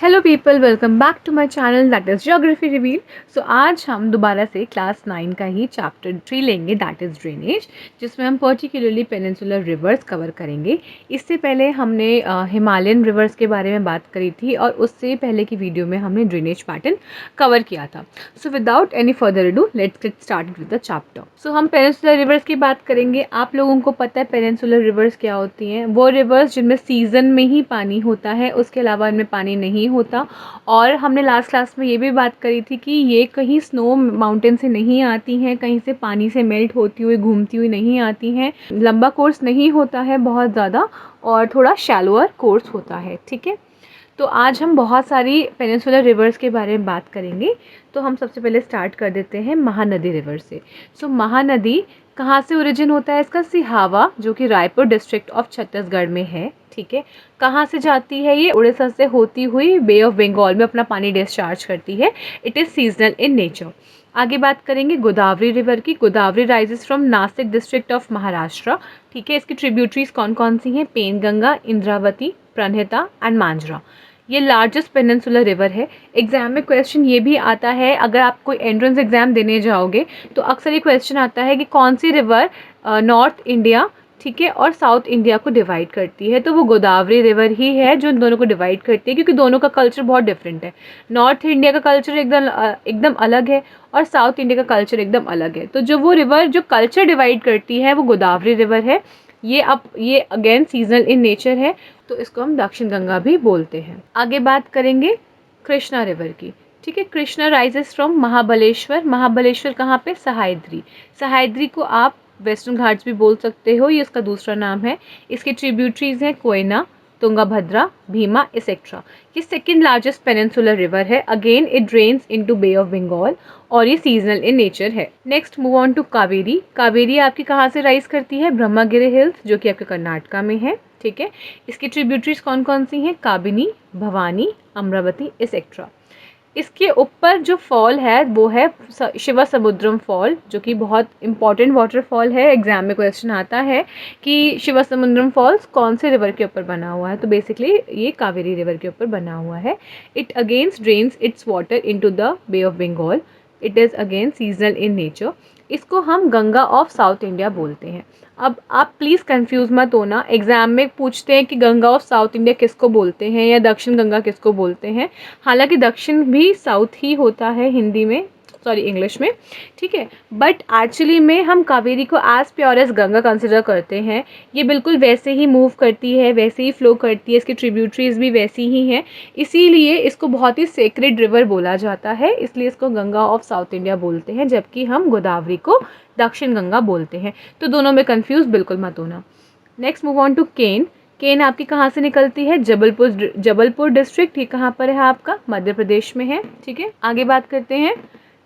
Hello people, welcome back to my channel that is geography reveal. So आज हम दोबारा से क्लास 9 का ही चैप्टर 3 लेंगे, दैट इज़ ड्रेनेज, जिसमें हम पर्टिकुलरली पेनिनसुलर रिवर्स कवर करेंगे। इससे पहले हमने हिमालयन रिवर्स के बारे में बात करी थी और उससे पहले की वीडियो में हमने ड्रेनेज पैटर्न कवर किया था। So without any further ado let's get started with the chapter. So हम पेनिनसुलर रिवर्स की बात करेंगे। आप लोगों को पता है पेनिनसुलर रिवर्स क्या होती हैं? वो रिवर्स जिनमें सीज़न में ही पानी होता है, उसके अलावा इनमें पानी नहीं होता। और हमने लास्ट क्लास में ये भी बात करी थी कि ये कहीं स्नो माउंटेन से नहीं आती हैं, कहीं से पानी से मेल्ट होती हुई घूमती हुई नहीं आती हैं। लंबा कोर्स नहीं होता है बहुत ज़्यादा, और थोड़ा शैलोअर कोर्स होता है। ठीक है, तो आज हम बहुत सारी पेनिनसुलर रिवर्स के बारे में बात करेंगे। तो हम सबसे पहले स्टार्ट कर देते हैं महानदी रिवर से। सो महानदी कहाँ से ओरिजिन होता है इसका? सिहावा, जो कि रायपुर डिस्ट्रिक्ट ऑफ छत्तीसगढ़ में है। ठीक है, कहाँ से जाती है ये? उड़ीसा से होती हुई बे ऑफ बंगाल में अपना पानी डिस्चार्ज करती है। It is seasonal in nature. आगे बात करेंगे गोदावरी रिवर की। Godavari rises from Nashik district of Maharashtra. ठीक है, इसकी ट्रिब्यूटरीज कौन कौन सी हैं? पेनगंगा, इंद्रावती, प्रणहिता एंड मांजरा। ये लार्जेस्ट पेनिनसुलर रिवर है। एग्जाम में क्वेश्चन ये भी आता है, अगर आप कोई एंट्रेंस एग्जाम देने जाओगे तो अक्सर ये क्वेश्चन आता है कि कौन सी रिवर नॉर्थ इंडिया, ठीक है, और साउथ इंडिया को डिवाइड करती है। तो वो गोदावरी रिवर ही है जो इन दोनों को डिवाइड करती है, क्योंकि दोनों का कल्चर बहुत डिफरेंट है। नॉर्थ इंडिया का कल्चर एकदम अलग है और साउथ इंडिया का कल्चर एकदम अलग है। तो जो वो रिवर जो कल्चर डिवाइड करती है वो गोदावरी रिवर है। ये अगेन सीजनल इन नेचर है, तो इसको हम दक्षिण गंगा भी बोलते हैं। आगे बात करेंगे कृष्णा रिवर की। ठीक है, कृष्णा राइजेस फ्रॉम महाबलेश्वर। महाबलेश्वर कहाँ पे? सह्याद्री। सह्याद्री को आप वेस्टर्न घाट्स भी बोल सकते हो, ये इसका दूसरा नाम है। इसके ट्रिब्यूटरीज हैं कोयना, तुंगभद्रा, भीमा एक्सेट्रा। ये सेकेंड लार्जेस्ट पेनिनसुलर रिवर है। Again it drains into bay of Bengal और ये सीजनल इन नेचर है। Next move on to Kaveri. Kaveri आपकी कहाँ से राइज करती है? ब्रह्मगिरी हिल्स, जो कि आपके कर्नाटका में है। ठीक है, इसकी ट्रिब्यूटरीज कौन कौन सी हैं? काबिनी, भवानी, अमरावती एक्सेट्रा। इसके ऊपर जो फॉल है वो है शिवसमुद्रम फॉल, जो कि बहुत इंपॉर्टेंट वाटरफॉल है। एग्जाम में क्वेश्चन आता है कि शिवसमुद्रम फॉल्स कौन से रिवर के ऊपर बना हुआ है, तो बेसिकली ये कावेरी रिवर के ऊपर बना हुआ है। It against drains its water into the bay of Bengal. It is again seasonal in nature. इसको हम गंगा ऑफ साउथ इंडिया बोलते हैं। अब आप प्लीज़ कंफ्यूज मत होना, एग्जाम में पूछते हैं कि गंगा ऑफ साउथ इंडिया किसको बोलते हैं या दक्षिण गंगा किसको बोलते हैं। हालांकि दक्षिण भी साउथ ही होता है हिंदी में, सॉरी इंग्लिश में। ठीक है, बट एक्चुअली में हम कावेरी को as pure as Ganga consider करते हैं। ये बिल्कुल वैसे ही मूव करती है, वैसे ही फ्लो करती है, इसकी ट्रिब्यूटरीज भी वैसी ही हैं। इसीलिए इसको बहुत ही सेक्रेड रिवर बोला जाता है, इसलिए इसको गंगा ऑफ साउथ इंडिया बोलते हैं, जबकि हम गोदावरी को दक्षिण गंगा बोलते हैं। तो दोनों में कंफ्यूज बिल्कुल मत होना। नेक्स्ट मूव ऑन टू केन। केन आपकी कहाँ से निकलती है? जबलपुर डिस्ट्रिक्ट। ये कहाँ पर है? आपका मध्य प्रदेश में है। ठीक है, आगे बात करते हैं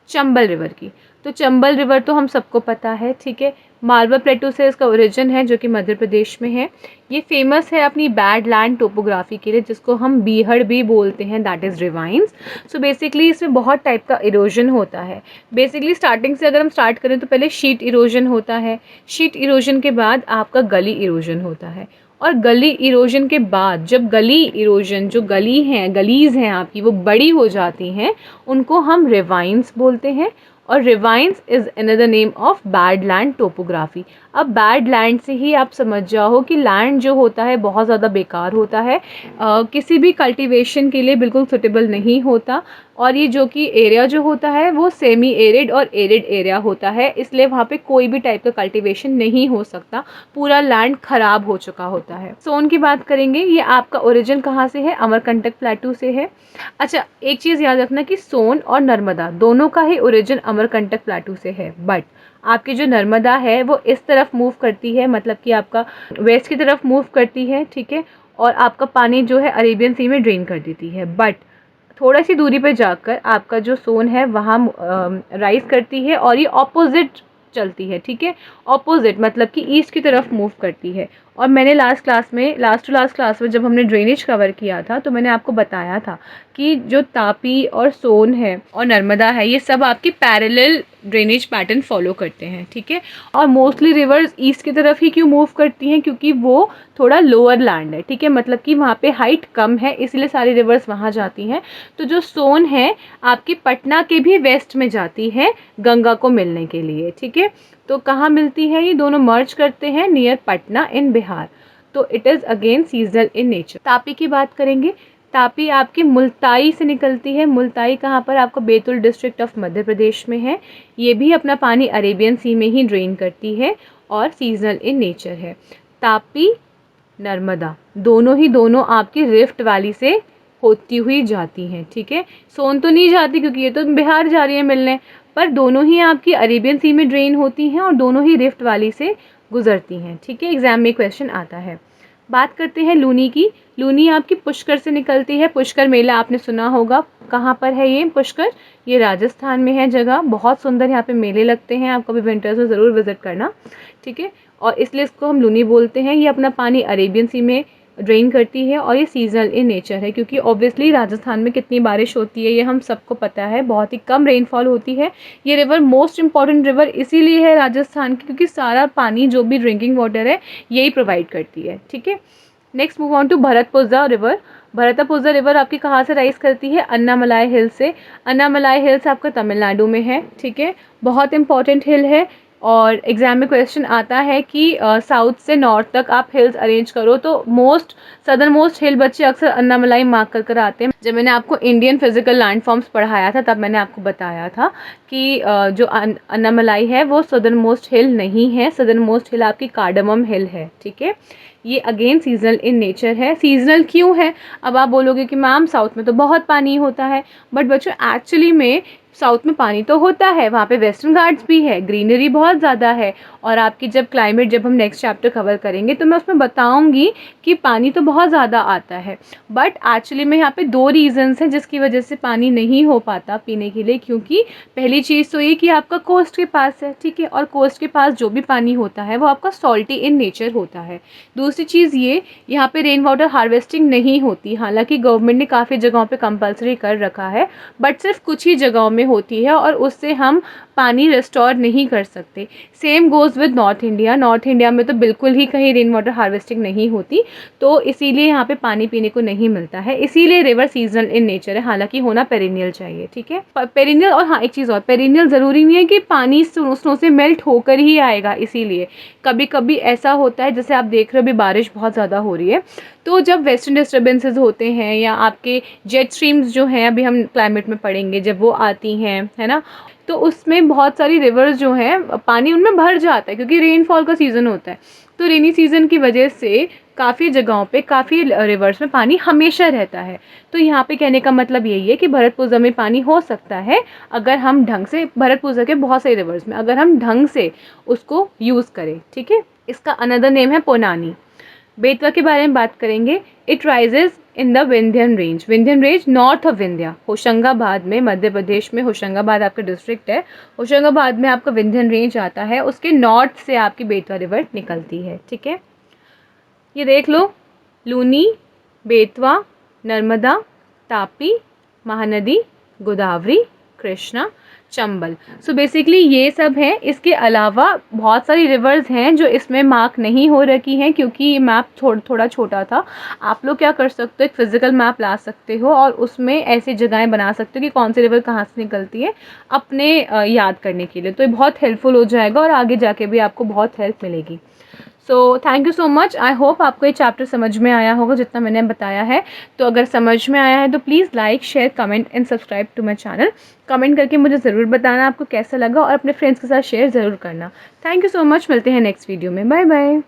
चंबल रिवर की। तो चंबल रिवर तो हम सबको पता है। ठीक है, मालवा प्लेटू से इसका ओरिजिन है, जो कि मध्य प्रदेश में है। ये फेमस है अपनी बैड लैंड टोपोग्राफी के लिए, जिसको हम बीहड़ भी बोलते हैं, दैट इज़ रिवाइंस। सो बेसिकली इसमें बहुत टाइप का इरोजन होता है। बेसिकली स्टार्टिंग से अगर हम स्टार्ट करें तो पहले शीट इरोजन होता है। शीट इरोजन के बाद आपका गली इरोजन होता है, और गली इरोजन के बाद जब गली इरोजन जो गलीज़ हैं आपकी वो बड़ी हो जाती हैं, उनको हम रिवाइंस बोलते हैं। और ravines is another name of bad land topography. अब बैड लैंड से ही आप समझ जाओ कि लैंड जो होता है बहुत ज़्यादा बेकार होता है, किसी भी कल्टीवेशन के लिए बिल्कुल सुटेबल नहीं होता। और ये जो कि एरिया जो होता है वो सेमी एरिड और एरिड एरिया होता है, इसलिए वहाँ पे कोई भी टाइप का कल्टीवेशन नहीं हो सकता, पूरा लैंड खराब हो चुका होता है। सोन की बात करेंगे, ये आपका ओरिजिन कहाँ से है? अमरकंटक प्लेटू से है। अच्छा, एक चीज़ याद रखना कि सोन और नर्मदा दोनों का ही ओरिजिन अमरकंटक प्लेटू से है, बट आपकी जो नर्मदा है वो इस तरफ मूव करती है, मतलब कि आपका वेस्ट की तरफ मूव करती है। ठीक है, और आपका पानी जो है अरेबियन सी में ड्रेन कर देती है। बट थोड़ा सी दूरी पे जाकर आपका जो सोन है वहाँ राइज करती है, और ये ऑपोजिट चलती है। ठीक है, ऑपोजिट मतलब कि ईस्ट की तरफ मूव करती है। और मैंने लास्ट टू लास्ट क्लास में जब हमने ड्रेनेज कवर किया था तो मैंने आपको बताया था कि जो तापी और सोन है और नर्मदा है ये सब आपकी पैरेलल ड्रेनेज पैटर्न फॉलो करते हैं, ठीक है। और मोस्टली रिवर्स ईस्ट की तरफ ही क्यों मूव करती हैं, क्योंकि वो थोड़ा लोअर लैंड है, ठीक है, मतलब कि वहाँ पे हाइट कम है, इसलिए सारी रिवर्स वहाँ जाती हैं। तो जो सोन है आपकी पटना के भी वेस्ट में जाती है गंगा को मिलने के लिए, ठीक है। तो कहाँ मिलती है, ये दोनों मर्ज करते हैं नियर पटना इन बिहार। तो it is again seasonal in nature. Tapi की बात करेंगे। तापी आपकी मुल्ताई से निकलती है। मुल्ताई कहाँ पर, आपको बैतूल डिस्ट्रिक्ट ऑफ मध्य प्रदेश में है। ये भी अपना पानी अरेबियन सी में ही ड्रेन करती है और सीजनल इन नेचर है। तापी नर्मदा दोनों आपकी रिफ्ट वैली से होती हुई जाती हैं, ठीक है। सोन तो नहीं जाती क्योंकि ये तो बिहार जा रही है मिलने, पर दोनों ही आपकी अरेबियन सी में ड्रेन होती हैं और दोनों ही रिफ्ट वैली से गुजरती हैं, ठीक है। एग्जाम में क्वेश्चन आता है। बात करते हैं लूनी की। लूनी आपकी पुष्कर से निकलती है। पुष्कर मेला आपने सुना होगा। कहाँ पर है ये पुष्कर, ये राजस्थान में है जगह, बहुत सुंदर यहाँ पे मेले लगते हैं, आप कभी विंटर्स में ज़रूर विजिट करना, ठीक है। और इसलिए इसको हम लूनी बोलते हैं। ये अपना पानी अरेबियन सी में ड्रेन करती है और ये सीजनल इन नेचर है, क्योंकि ऑब्वियसली राजस्थान में कितनी बारिश होती है ये हम सबको पता है, बहुत ही कम रेनफॉल होती है। ये रिवर मोस्ट इम्पॉर्टेंट रिवर इसीलिए है राजस्थान की, क्योंकि सारा पानी जो भी ड्रिंकिंग वाटर है यही प्रोवाइड करती है, ठीक है। Next move on to Bharathapuzha river. Bharathapuzha river आपकी कहाँ से राइज करती है, अन्नामलाई हिल से। अन्नामलाई हिल्स आपका तमिलनाडु में है, ठीक है, बहुत इंपॉर्टेंट हिल है। और एग्जाम में क्वेश्चन आता है कि साउथ से नॉर्थ तक आप हिल्स अरेंज करो, तो सदर्न मोस्ट हिल बच्चे अक्सर अन्नामलाई मार्क कर कर आते हैं। जब मैंने आपको इंडियन फिजिकल लैंडफॉर्म्स पढ़ाया था तब मैंने आपको बताया था कि जो अन्नामलाई है वो सदर्न मोस्ट हिल नहीं है, सदर्न मोस्ट हिल आपकी कार्डमम हिल है, ठीक है। ये अगेन सीजनल इन नेचर है। सीजनल क्यों है, अब आप बोलोगे कि मैम साउथ में तो बहुत पानी होता है, बट बच्चों एक्चुअली में साउथ में पानी तो होता है, वहाँ पे वेस्टर्न घाट्स भी है, ग्रीनरी बहुत ज़्यादा है। और आपकी जब हम नेक्स्ट चैप्टर कवर करेंगे तो मैं उसमें बताऊंगी कि पानी तो बहुत ज़्यादा आता है, बट एक्चुअली में यहाँ पे 2 रीज़न्स हैं जिसकी वजह से पानी नहीं हो पाता पीने के लिए। क्योंकि पहली चीज़ तो ये कि आपका कोस्ट के पास है, ठीक है, और कोस्ट के पास जो भी पानी होता है वो आपका सॉल्टी इन नेचर होता है। दूसरी चीज़ ये, यहाँ पे रेन वाटर हार्वेस्टिंग नहीं होती, हालांकि गवर्नमेंट ने काफ़ी जगहों पे कंपलसरी कर रखा है, बट सिर्फ कुछ ही जगहों में होती है और उससे हम पानी रिस्टोर नहीं कर सकते। Same goes with north India. North India में तो बिल्कुल ही कहीं रेन वाटर हार्वेस्टिंग नहीं होती, तो इसीलिए यहाँ पे पानी पीने को नहीं मिलता है, इसीलिए रिवर सीजनल इन नेचर है, हालांकि होना पेरिनियल चाहिए, ठीक है, पेरिनियल। और हाँ, एक चीज़ और, पेरिनियल ज़रूरी नहीं है कि पानी स्नो से मेल्ट होकर ही आएगा, इसीलिए कभी कभी ऐसा होता है, जैसे आप देख रहे हो अभी बारिश बहुत ज़्यादा हो रही है, तो जब वेस्टर्न डिस्टर्बेंसेस होते हैं या आपके जेट स्ट्रीम्स जो हैं, अभी हम क्लाइमेट में पढ़ेंगे, जब वो आती हैं, है ना, तो उसमें बहुत सारी रिवर्स जो हैं पानी उनमें भर जाता है, क्योंकि रेनफॉल का सीज़न होता है। तो रेनी सीज़न की वजह से काफ़ी जगहों पे काफ़ी रिवर्स में पानी हमेशा रहता है। तो यहाँ पे कहने का मतलब यही है कि भरतपुज़ा में पानी हो सकता है अगर हम ढंग से, भरतपुज़ा के बहुत सारे रिवर्स में अगर हम ढंग से उसको यूज़ करें, ठीक है। इसका अनदर नेम है पोनानी। बेतवा के बारे में बात करेंगे। It rises in the Vindhyan range north of Vindhya, Hoshangabad में, मध्य प्रदेश में होशंगाबाद आपका डिस्ट्रिक्ट है, होशंगाबाद में आपका विंध्यन रेंज आता है, उसके नॉर्थ से आपकी बेतवा रिवर निकलती है, ठीक है। ये देख लो, लूनी, बेतवा, नर्मदा, तापी, महानदी, गोदावरी, कृष्णा, चंबल। सो बेसिकली ये सब हैं। इसके अलावा बहुत सारी रिवर्स हैं जो इसमें मार्क नहीं हो रखी हैं, क्योंकि ये मैप थोड़ा छोटा था। आप लोग क्या कर सकते हो, एक फिजिकल मैप ला सकते हो और उसमें ऐसी जगहें बना सकते हो कि कौन सी रिवर कहाँ से निकलती है, अपने याद करने के लिए। तो ये बहुत हेल्पफुल हो जाएगा और आगे जाके भी आपको बहुत हेल्प मिलेगी। So thank you so much. I hope आपको ये चैप्टर समझ में आया होगा जितना मैंने बताया है। तो अगर समझ में आया है तो please like, share, comment and subscribe to my channel. Comment करके मुझे ज़रूर बताना आपको कैसा लगा और अपने फ्रेंड्स के साथ शेयर ज़रूर करना। Thank you so much. मिलते हैं नेक्स्ट वीडियो में। Bye bye.